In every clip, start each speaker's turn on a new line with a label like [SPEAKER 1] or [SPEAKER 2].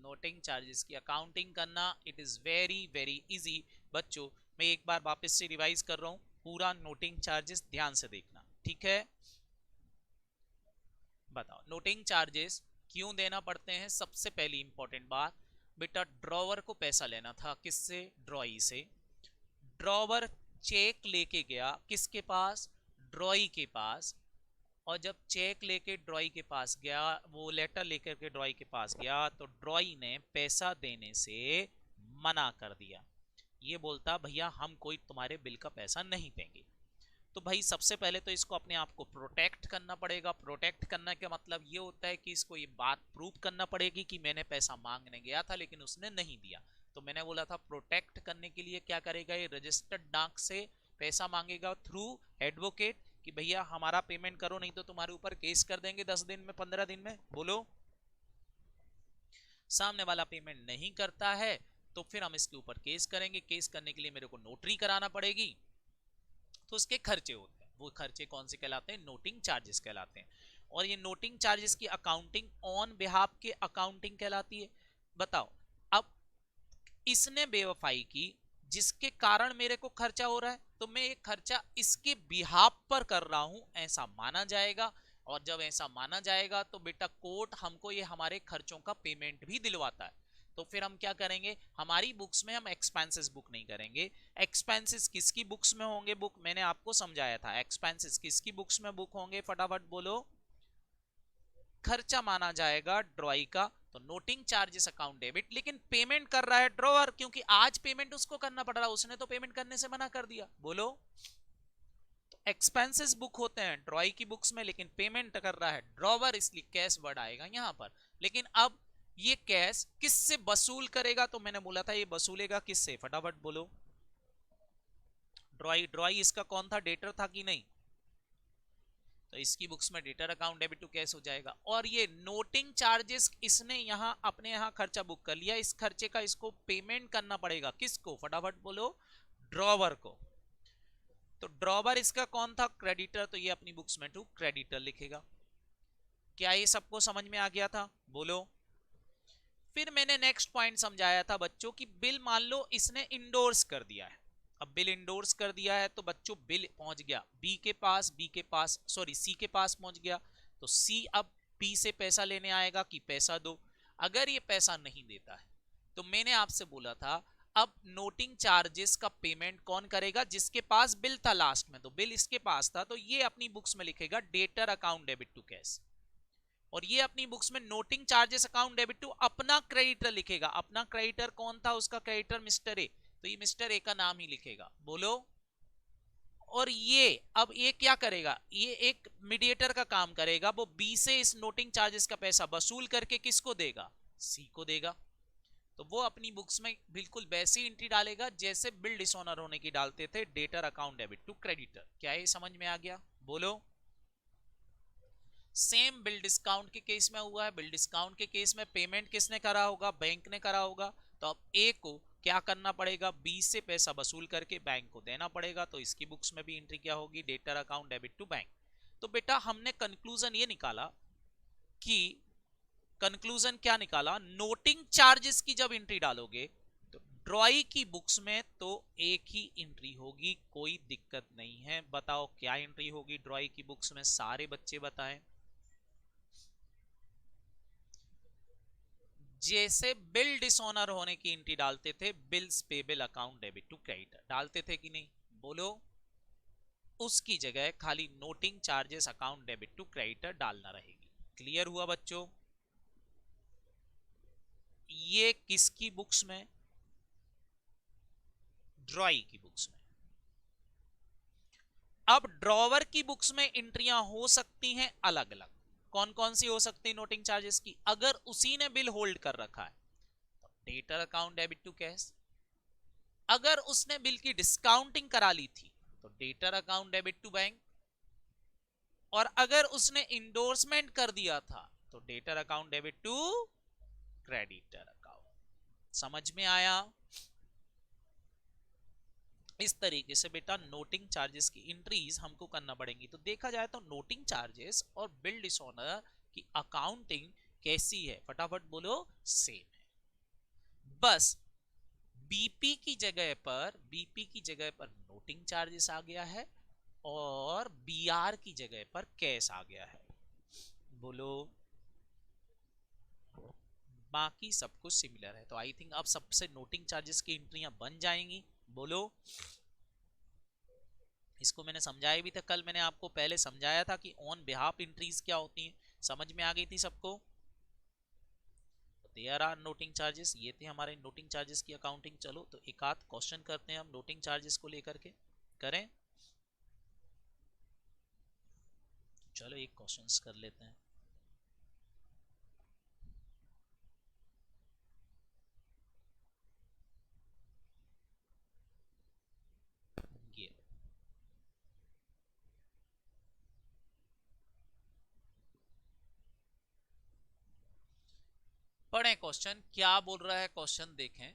[SPEAKER 1] Noting charges की accounting करना it is very very easy बच्चों। मैं एक बार वापस से रिवाइज कर रहा हूं, पूरा नोटिंग चार्जेस ध्यान से देखना, ठीक है। बताओ नोटिंग चार्जेस क्यों देना पड़ते हैं। सबसे पहली इंपॉर्टेंट बात, बेटा ड्रॉवर को पैसा लेना था, किससे, ड्रॉई से। ड्रॉवर चेक लेके गया किसके पास, ड्रॉई के पास। और जब चेक लेके ड्रॉई के पास गया, वो लेटर लेकर के ड्रॉई के पास गया, तो ड्रॉई ने पैसा देने से मना कर दिया। ये बोलता भैया हम कोई तुम्हारे बिल का पैसा नहीं देंगे। तो भाई सबसे पहले तो इसको अपने आप को प्रोटेक्ट करना पड़ेगा। प्रोटेक्ट करना का मतलब ये होता है कि इसको ये बात प्रूव करना पड़ेगी कि मैंने पैसा मांगने गया था लेकिन उसने नहीं दिया। तो मैंने बोला था प्रोटेक्ट करने के लिए क्या करेगा, ये रजिस्टर्ड डाक से पैसा मांगेगा थ्रू एडवोकेट कि भैया हमारा पेमेंट करो नहीं तो तुम्हारे ऊपर केस कर देंगे 10 दिन में 15 दिन में। बोलो, सामने वाला पेमेंट नहीं करता है तो फिर हम इसके ऊपर केस करेंगे। केस करने के लिए मेरे को नोटरी कराना पड़ेगी, तो उसके खर्चे होते हैं। वो खर्चे कौन से कहलाते हैं, नोटिंग चार्जेस कहलाते हैं। और ये नोटिंग चार्जेस की अकाउंटिंग ऑन बिहाफ के अकाउंटिंग कहलाती है। बताओ अब इसने बेवफाई की जिसके कारण मेरे को खर्चा हो रहा है, तो मैं एक खर्चा इसके बिहाफ पर कर रहा हूं ऐसा माना जाएगा। और जब ऐसा माना जाएगा तो बेटा कोर्ट हमको ये हमारे खर्चों का पेमेंट भी दिलवाता है। तो फिर हम क्या करेंगे, हमारी बुक्स में हम एक्सपेंसेस बुक नहीं करेंगे। एक्सपेंसेस किसकी बुक्स में होंगे, बुक मैंने आपको समझाया था, एक्सपेंसेस किसकी बुक्स में बुक होंगे, फटाफट बोलो, खर्चा माना जाएगा ड्रॉई का। तो नोटिंग चार्जेस अकाउंट डेबिट, लेकिन पेमेंट कर रहा है ड्रॉवर, क्योंकि आज पेमेंट उसको करना पड़ रहा है, उसने तो पेमेंट करने से मना कर दिया। बोलो, तो एक्सपेंसेस बुक होते हैं ड्रॉई की बुक्स में लेकिन पेमेंट कर रहा है ड्रॉवर, इसलिए कैश वर्ड आएगा यहां पर। लेकिन अब ये कैश किससे वसूल करेगा, तो मैंने बोला था ये वसूलेगा किससे, फटाफट बोलो, ड्रॉई। ड्रॉई इसका कौन था, डेटर था कि नहीं, तो इसकी बुक्स में debtor account debit to cash हो जाएगा। और ये नोटिंग चार्जेस इसने यहां अपने यहां खर्चा बुक कर लिया, इस खर्चे का इसको पेमेंट करना पड़ेगा किसको, फटाफट बोलो, ड्रॉवर को। तो ड्रॉवर इसका कौन था, क्रेडिटर, तो ये अपनी बुक्स में टू क्रेडिटर लिखेगा। क्या ये सबको समझ में आ गया था, बोलो। फिर मैंने नेक्स्ट पॉइंट समझाया था बच्चों की बिल मान लो इसने इंडोर्स कर दिया है। अब बिल इंडोर्स कर दिया है तो बच्चों बिल पहुंच गया बी के पास, बी के पास सॉरी सी के पास पहुंच गया। तो सी अब बी से पैसा लेने आएगा कि पैसा दो। अगर ये पैसा नहीं देता है तो मैंने आपसे बोला था अब नोटिंग चार्जेस का पेमेंट कौन करेगा, जिसके पास बिल था लास्ट में, तो बिल इसके पास था तो ये अपनी बुक्स में लिखेगा debtor account debit to cash. और ये अपनी बुक्स में noting charges account debit to अपना क्रेडिटर लिखेगा। अपना क्रेडिटर कौन था, उसका क्रेडिटर मिस्टर ए, तो ये मिस्टर ए का नाम ही लिखेगा। बोलो, और ये अब ये क्या करेगा, ये एक मीडिएटर का काम करेगा, वो बी से इस नोटिंग चार्जेस का पैसा वसूल करके किसको देगा, सी को देगा। तो वो अपनी बुक्स में बिल्कुल वैसी एंट्री डालेगा जैसे बिल डिसऑनर होने की डालते थे, debtor account debit to creditor. क्या ये समझ में आ गया, बोलो। सेम बिल डिस्काउंट के केस में हुआ है। बिल डिस्काउंट के केस में पेमेंट किसने करा होगा, बैंक ने करा होगा। तो अब ए को क्या करना पड़ेगा, बी से पैसा वसूल करके बैंक को देना पड़ेगा। तो इसकी बुक्स में भी एंट्री क्या होगी, debtor account debit to bank. तो बेटा हमने कंक्लूजन ये निकाला कि कंक्लूजन क्या निकाला, नोटिंग चार्जेस की जब एंट्री डालोगे तो ड्रॉई की बुक्स में तो एक ही एंट्री होगी, कोई दिक्कत नहीं है। बताओ क्या एंट्री होगी ड्रॉई की बुक्स में, सारे बच्चे बताएं। जैसे बिल डिसऑनर होने की एंट्री डालते थे, bills payable account debit to creditor डालते थे कि नहीं, बोलो। उसकी जगह खाली noting charges account debit to creditor डालना रहेगी। क्लियर हुआ बच्चों, ये किसकी बुक्स में, ड्रॉई की बुक्स में। अब ड्रॉवर की बुक्स में एंट्रियां हो सकती हैं अलग अलग। कौन कौन सी हो सकती है नोटिंग चार्जेस की, अगर उसी ने बिल होल्ड कर रखा है तो debtor account debit to cash. अगर उसने बिल की डिस्काउंटिंग करा ली थी तो डेटर अकाउंट डेबिट टू बैंक। और अगर उसने इंडोर्समेंट कर दिया था तो debtor account debit to creditor account. समझ में आया, इस तरीके से बेटा नोटिंग चार्जेस की एंट्रीज हमको करना पड़ेंगी। तो देखा जाए तो नोटिंग चार्जेस और बिल डिसऑनर की अकाउंटिंग कैसी है, फटाफट बोलो, सेम है। बस बीपी की जगह पर नोटिंग चार्जेस आ गया है और बीआर की जगह पर कैश आ गया है। बोलो, बाकी सब कुछ सिमिलर है, तो आई थिंक अब सबसे नोटिंग चार्जेस की एंट्रियां बन जाएंगी। बोलो, इसको मैंने समझाया भी था कल, मैंने आपको पहले समझाया था कि ऑन बिहाफ एंट्रीज क्या होती हैं, समझ में आ गई थी सबको। देयर आर नोटिंग चार्जेस, ये थे हमारे नोटिंग चार्जेस की अकाउंटिंग। चलो तो एक आध क्वेश्चन करते हैं हम नोटिंग चार्जेस को लेकर के, करें? चलो एक क्वेश्चंस कर लेते हैं। ये पढ़ें क्वेश्चन, क्या बोल रहा है क्वेश्चन, देखें।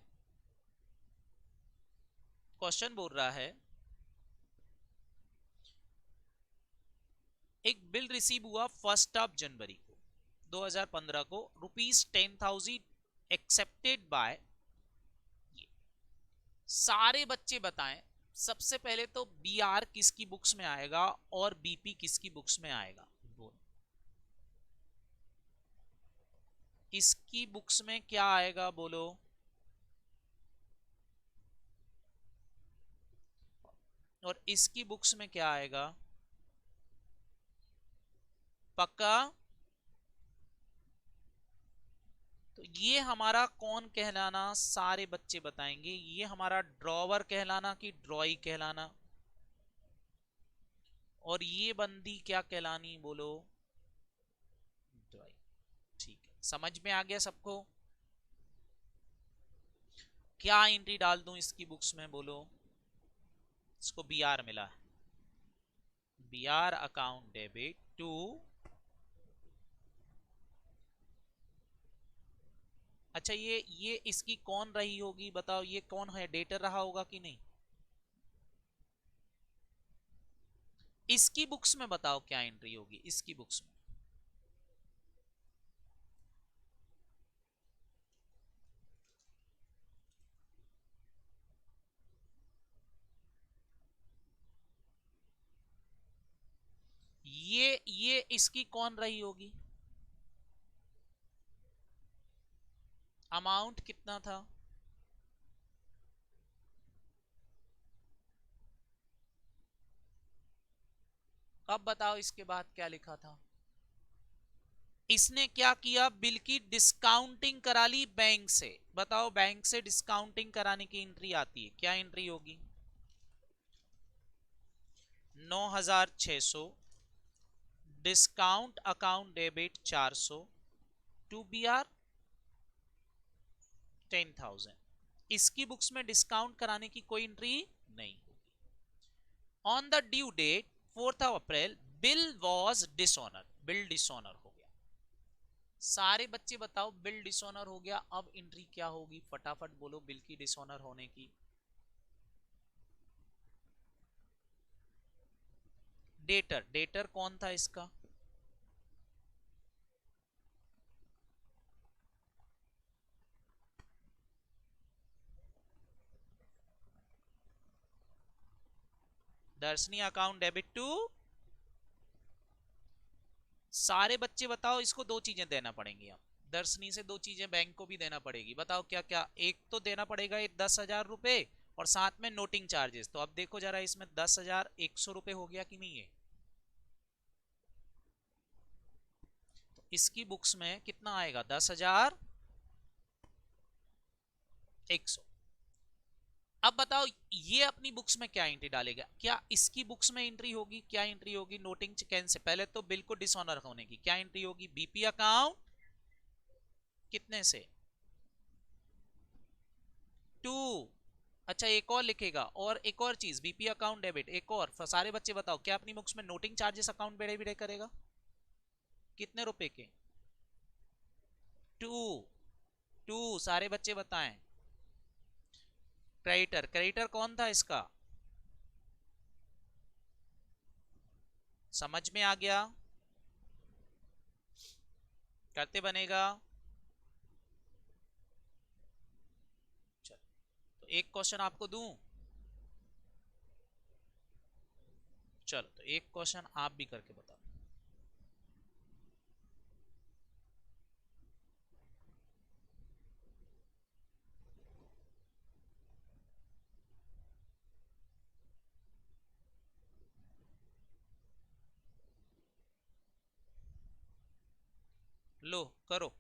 [SPEAKER 1] क्वेश्चन बोल रहा है एक बिल रिसीव हुआ 1 जनवरी को 2015 को, ₹10,000 एक्सेप्टेड बाय, सारे बच्चे बताएं सबसे पहले तो बीआर किसकी बुक्स में आएगा और बीपी किसकी बुक्स में आएगा। बोल, इसकी बुक्स में क्या आएगा, बोलो। और इसकी बुक्स में क्या आएगा, पक्का? तो ये हमारा कौन कहलाना, सारे बच्चे बताएंगे, ये हमारा ड्रॉवर कहलाना कि ड्रॉई कहलाना, और ये बंदी क्या कहलानी, बोलो, ड्रॉई। ठीक है, समझ में आ गया सबको? क्या एंट्री डाल दूं इसकी बुक्स में, बोलो। इसको बीआर मिला है, बीआर अकाउंट डेबिट टू, अच्छा ये इसकी कौन रही होगी, बताओ, ये कौन है, डेटर रहा होगा कि नहीं? इसकी बुक्स में बताओ क्या एंट्री होगी इसकी बुक्स में। ये इसकी कौन रही होगी, अमाउंट कितना था? अब बताओ इसके बाद क्या लिखा था। इसने क्या किया, बिल की डिस्काउंटिंग करा ली बैंक से। बताओ, बैंक से डिस्काउंटिंग कराने की एंट्री आती है, क्या एंट्री होगी? 9,600, discount account debit 400 to B R 10,000। इसकी बुक्स में डिस्काउंट कराने की कोई एंट्री नहीं होगी। On the due date 4 April bill was dishonour, bill dishonour हो गया। सारे बच्चे बताओ, बिल डिसऑनर हो गया, अब एंट्री क्या होगी, फटाफट बोलो, बिल की डिसऑनर होने की। डेटर, डेटर कौन था इसका, दर्शनी अकाउंट डेबिट टू, सारे बच्चे बताओ, इसको दो चीजें देना पड़ेंगी, अब दर्शनी से दो चीजें बैंक को भी देना पड़ेगी, बताओ क्या क्या। एक तो देना पड़ेगा ये 10,000 रुपए, और साथ में नोटिंग चार्जेस। तो अब देखो जरा, इसमें 10,100 रुपए हो गया कि नहीं है? तो इसकी बुक्स में कितना आएगा, 10,100। अब बताओ ये अपनी बुक्स में क्या एंट्री डालेगा, क्या इसकी बुक्स में एंट्री होगी, क्या एंट्री होगी नोटिंग कैंसिल, पहले तो बिल को डिसऑनर होने की क्या एंट्री होगी, बीपी अकाउंट कितने से, 2। अच्छा एक और लिखेगा, और एक और चीज, बीपी अकाउंट डेबिट, एक और, सारे बच्चे बताओ क्या अपनी बुक्स में नोटिंग चार्जेस अकाउंट बेड़े करेगा, कितने रुपए के, 2। 2, सारे बच्चे बताएं। क्रेडिटर, क्रेडिटर कौन था इसका, समझ में आ गया, करते बनेगा। एक क्वेश्चन आपको दूं? चलो तो एक क्वेश्चन आप भी करके बताओ। लो करो।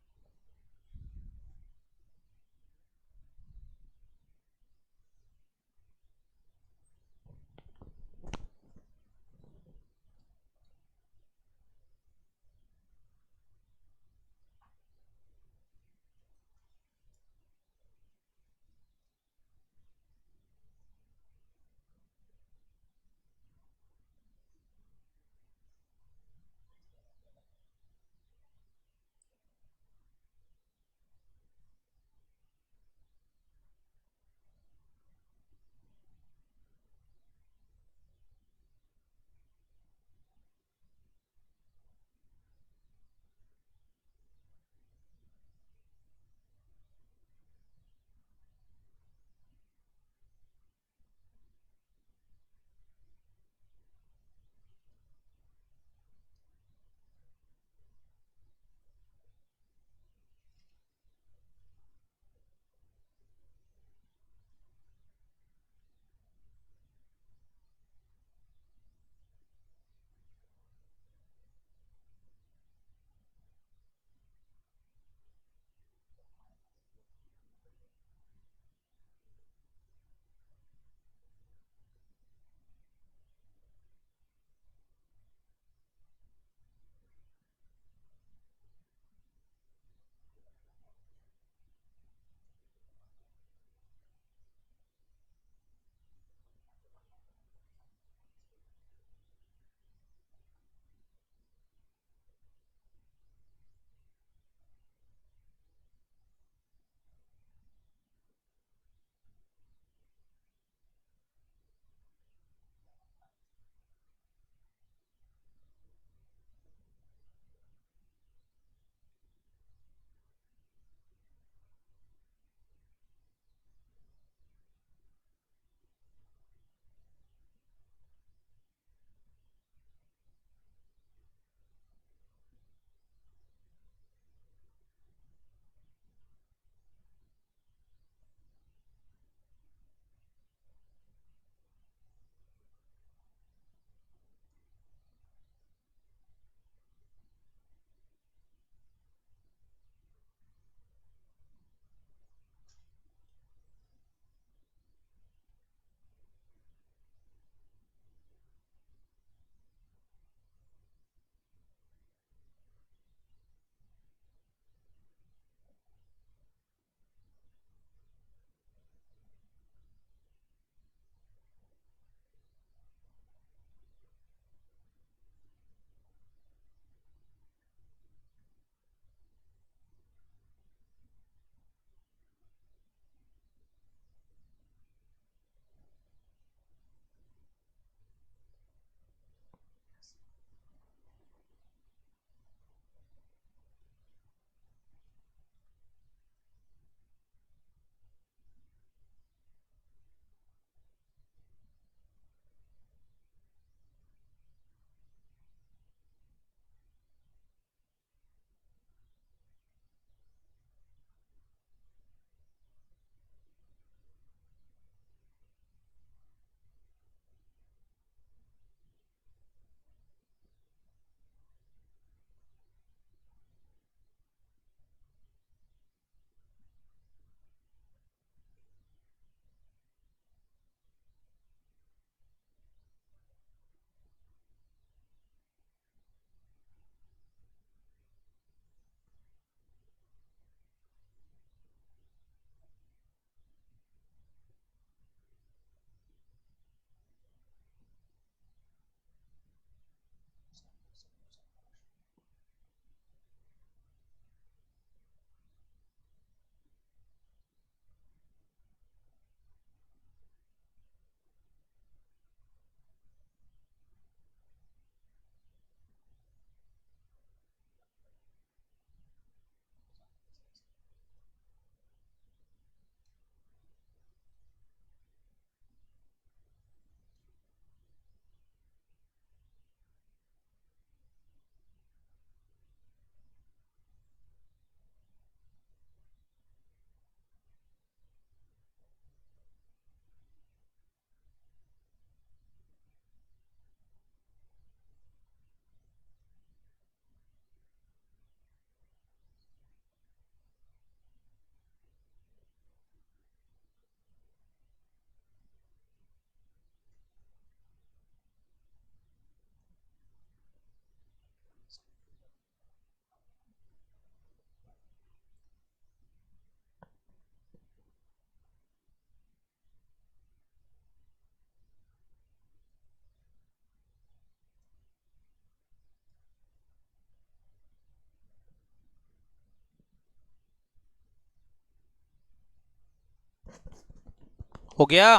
[SPEAKER 1] हो गया?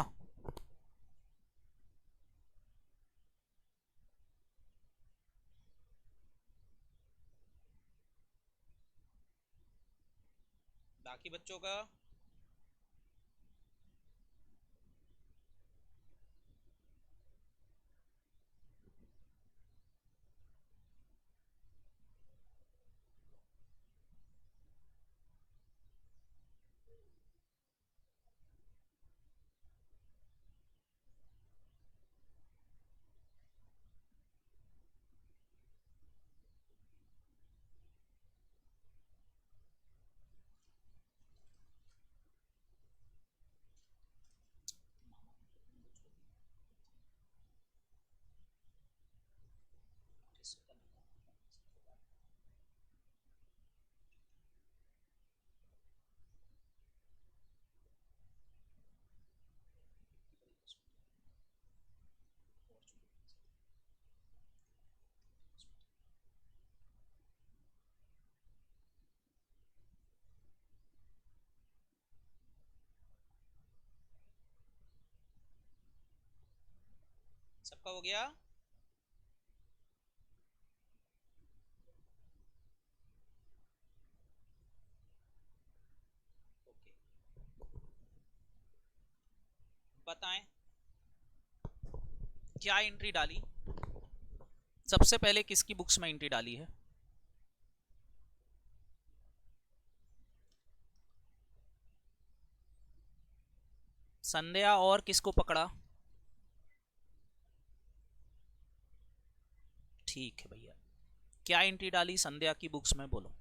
[SPEAKER 1] बाकी बच्चों का? सबका हो गया? ओके, बताएं क्या एंट्री डाली? सबसे पहले किसकी बुक्स में एंट्री डाली है? संध्या, और किसको पकड़ा? ठीक है भैया, क्या एंट्री डाली संध्या की बुक्स में, बोलो?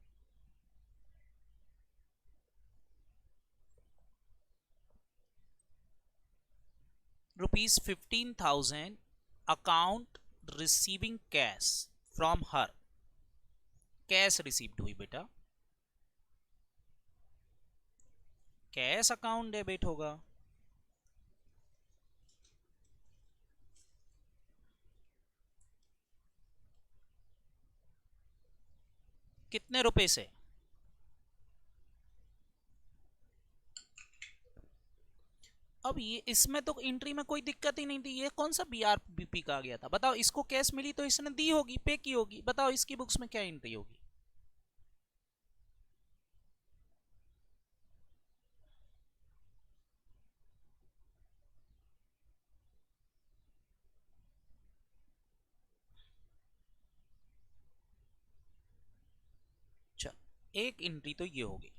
[SPEAKER 1] ₹15,000 account receiving cash from her. Cash received हुई बेटा, कैश अकाउंट डेबिट होगा। कितने रुपए से? अब ये इसमें तो एंट्री में कोई दिक्कत ही नहीं थी, ये कौन सा बीआरबीपी का आ गया था? बताओ, इसको कैश मिली तो इसने दी होगी, पे की होगी। बताओ इसकी बुक्स में क्या एंट्री होगी? चल, एक एंट्री तो ये होगी।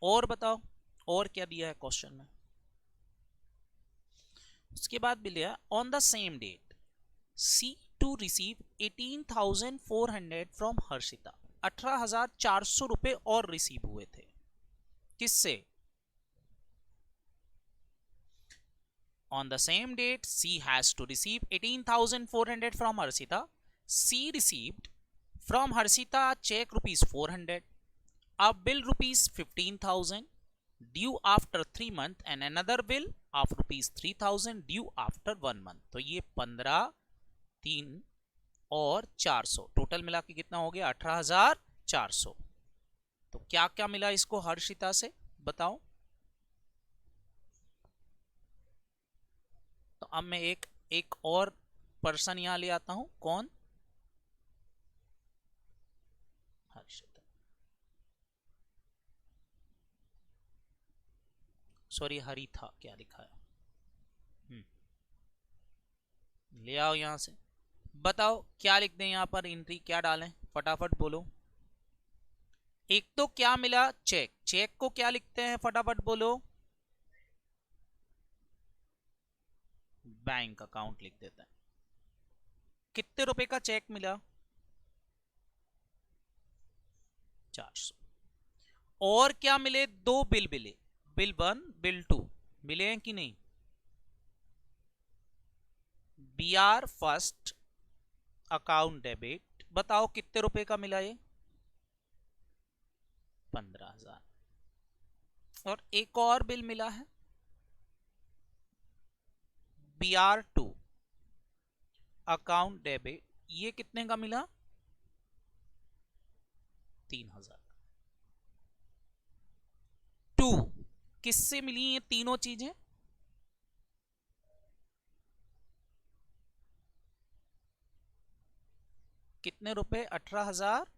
[SPEAKER 1] और बताओ, और क्या दिया है क्वेश्चन में? उसके बाद भी लिया on the same date C to receive 18,400 from Harshita. 18,400 रुपए और रिसीव हुए थे। किससे? On the same date, C has to receive 18,400 from Harshita. C received from Harshita a check ₹400, a bill ₹15,000 due after 3 months and another bill of ₹3,000 due after 1 month. तो ये 15, 3 और 400 total मिला के कितना हो गया? 18,400। तो क्या क्या मिला इसको हर्षिता से, बताओ? तो अब मैं एक एक और पर्सन यहां ले आता हूं। कौन? हर्षिता, सॉरी हरी था, क्या लिखा है? ले आओ यहां से। बताओ क्या लिख दें यहां पर, एंट्री क्या डालें, फटाफट बोलो। एक तो क्या मिला? चेक। चेक को क्या लिखते हैं, फटाफट बोलो? बैंक अकाउंट लिख देते हैं। कितने रुपए का चेक मिला? 400। और क्या मिले? दो बिल मिले, बिल 1 बिल 2 मिले हैं कि नहीं? B R first account debit, बताओ कितने रुपए का मिला ये? 15,000। और एक और बिल मिला है बी आर 2 अकाउंट डेबिट, ये कितने का मिला? 3,000। 2 किससे मिली ये तीनों चीजें? कितने रुपए? 18,000।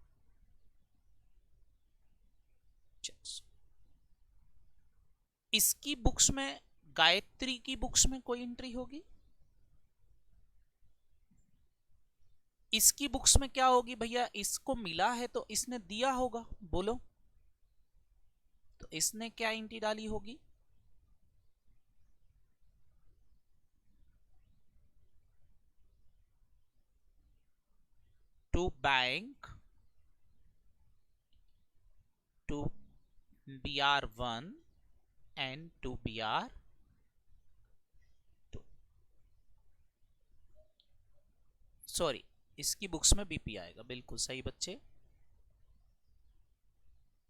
[SPEAKER 1] इसकी बुक्स में, गायत्री की बुक्स में कोई एंट्री होगी? इसकी बुक्स में क्या होगी भैया? इसको मिला है तो इसने दिया होगा, बोलो। तो इसने क्या एंट्री डाली होगी? To bank, to BR1 and to BR2। Sorry, इसकी बुक्स में BP आएगा, बिल्कुल सही बच्चे।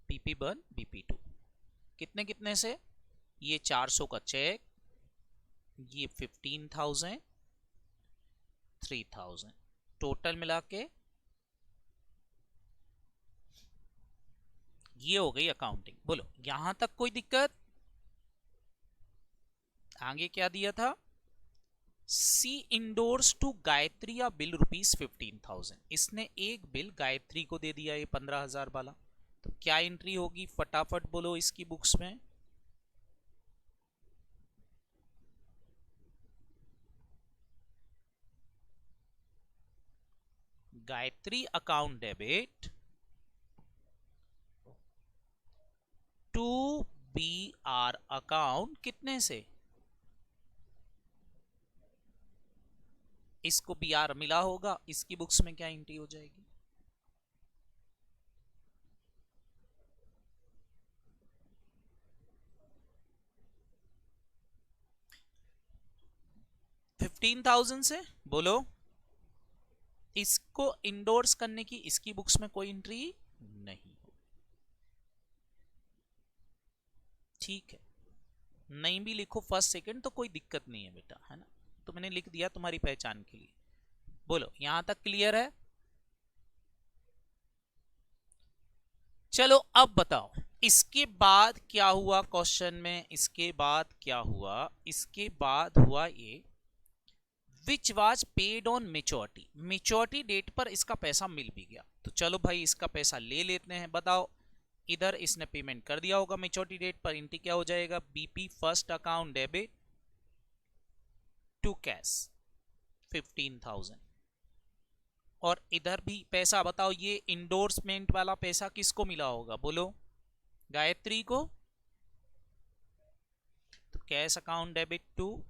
[SPEAKER 1] BP1 BP2 कितने कितने से? ये 400 का चेक, ये 15,000, 3,000, टोटल मिला के ये हो गई अकाउंटिंग। बोलो यहां तक कोई दिक्कत? आगे क्या दिया था? सी इंडोर्स टू गायत्री या बिल ₹15,000। इसने एक बिल गायत्री को दे दिया, ये 15,000 वाला। तो क्या एंट्री होगी? फटाफट बोलो इसकी बुक्स में। Gayatri account debit to BR account, कितने से? इसको BR मिला होगा, इसकी बुक्स में क्या एंट्री हो जाएगी? $15,000 से, बोलो। इसको इंडोर्स करने की इसकी बुक्स में कोई एंट्री नहीं। ठीक है, नहीं भी लिखो फर्स्ट सेकंड तो कोई दिक्कत नहीं है बेटा, है ना? तो मैंने लिख दिया तुम्हारी पहचान के लिए। बोलो यहां तक क्लियर है? चलो अब बताओ इसके बाद क्या हुआ क्वेश्चन में। इसके बाद क्या हुआ? इसके बाद हुआ ये, which was paid on maturity. Maturity date पर इसका पैसा मिल भी गया, तो चलो भाई इसका पैसा ले लेते हैं। बताओ, इधर इसने पेमेंट कर दिया होगा मेच्योरिटी डेट पर, एंट्री क्या हो जाएगा? BP first account debit to cash 15,000। और इधर भी पैसा, बताओ ये इंडोर्समेंट वाला पैसा किसको मिला होगा? बोलो, गायत्री को। तो cash account debit to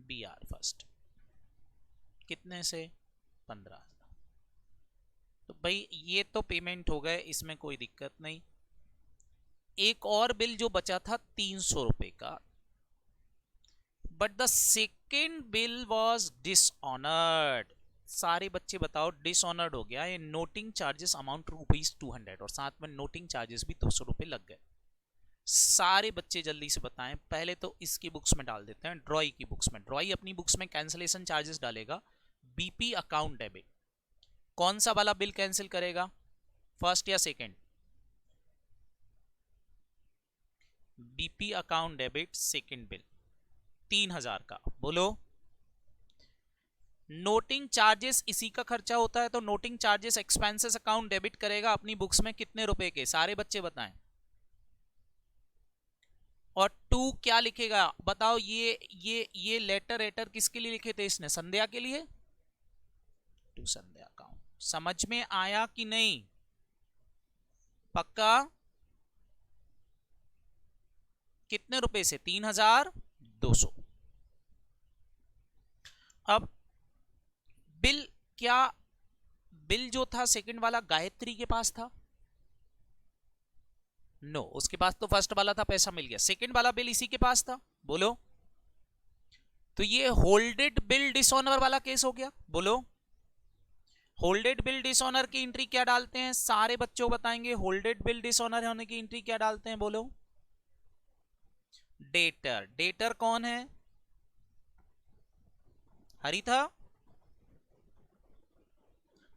[SPEAKER 1] BR first, कितने से? 15,000। तो भाई ये तो पेमेंट हो गए, इसमें कोई दिक्कत नहीं। एक और बिल जो बचा था 300 रुपए का, but the second bill was dishonoured. सारे बच्चे बताओ डिसऑनर्ड हो गया। ये नोटिंग चार्जेस अमाउंट ₹200 और साथ में नोटिंग चार्जेस भी 200 रुपए लग गए। सारे बच्चे जल्दी से बताएं। पहले तो इसकी बुक्स में डाल देते हैं, ड्रॉई की बुक्स में। ड्रॉई अपनी बुक्स में कैंसिलेशन चार्जेस डालेगा। BP अकाउंट डेबिट, कौन सा वाला बिल कैंसिल करेगा? फर्स्ट या second? BP account debit second bill 3,000 का, बोलो। नोटिंग चार्जेस इसी का खर्चा होता है, तो noting charges expenses account debit करेगा अपनी बुक्स में कितने रुपए के? सारे बच्चे बताएं। और 2 क्या लिखेगा बताओ? ये लेटर रेटर किसके लिए लिखे थे इसने? संध्या के लिए। To Sandhya account. समझ में आया कि नहीं? पक्का? कितने रुपए से? 3,200। अब बिल, क्या बिल जो था सेकंड वाला गायत्री के पास था? नो, उसके पास तो फर्स्ट वाला था, पैसा मिल गया। सेकंड वाला बिल इसी के पास था, बोलो। तो ये होल्डेड बिल डिसऑनर वाला केस हो गया, बोलो। होल्डेड बिल डिसऑनर की एंट्री क्या डालते हैं? सारे बच्चों बताएंगे होल्डेड बिल डिसऑनर होने की एंट्री क्या डालते हैं, बोलो। डेटर। डेटर कौन है? हरी था।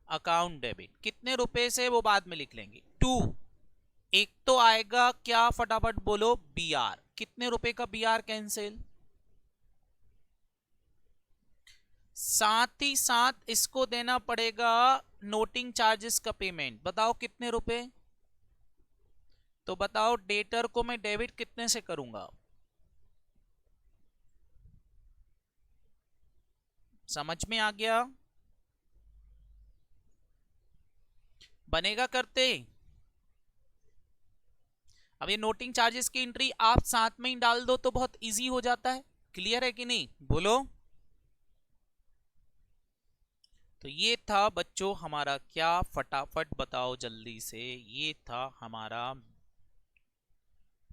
[SPEAKER 1] अकाउंट डेबिट कितने रुपए से वो बाद में लिख लेंगे, 2। एक तो आएगा क्या, फटाफट बोलो, बीआर। कितने रुपए का बीआर कैंसिल? साथ ही साथ इसको देना पड़ेगा नोटिंग चार्जेस का पेमेंट। बताओ कितने रुपए? तो बताओ डेटर को मैं डेबिट कितने से करूंगा? समझ में आ गया? बनेगा करते? अब ये नोटिंग चार्जेस की एंट्री आप साथ में ही डाल दो तो बहुत इजी हो जाता है। क्लियर है कि नहीं, बोलो। तो ये था बच्चों हमारा क्या, फटाफट बताओ जल्दी से, ये था हमारा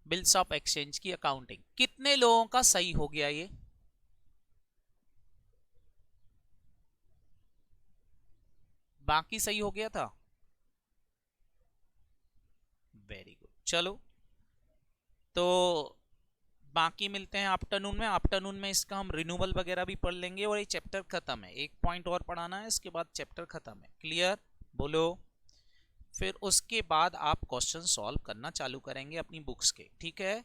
[SPEAKER 1] बिल्स ऑफ एक्सचेंज की अकाउंटिंग। कितने लोगों का सही हो गया ये? बाकी सही हो गया था? Very good. चलो तो बाकी मिलते हैं आफ्टरनून में। आफ्टरनून में इसका हम रिन्यूअल वगैरह भी पढ़ लेंगे और ये चैप्टर खत्म है। एक पॉइंट और पढ़ाना है, इसके बाद चैप्टर खत्म है। क्लियर, बोलो। फिर उसके बाद आप क्वेश्चन सॉल्व करना चालू करेंगे अपनी बुक्स के, ठीक है?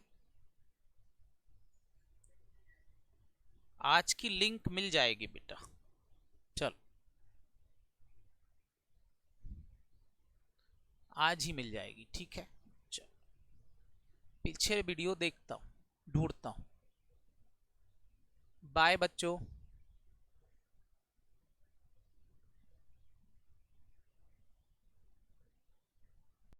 [SPEAKER 1] आज की लिंक मिल जाएगी बेटा। चलो आज ही मिल जाएगी, ठीक है? चलो पीछे वीडियो देखता हूँ, ढूंढता हूँ। बाय बच्चों।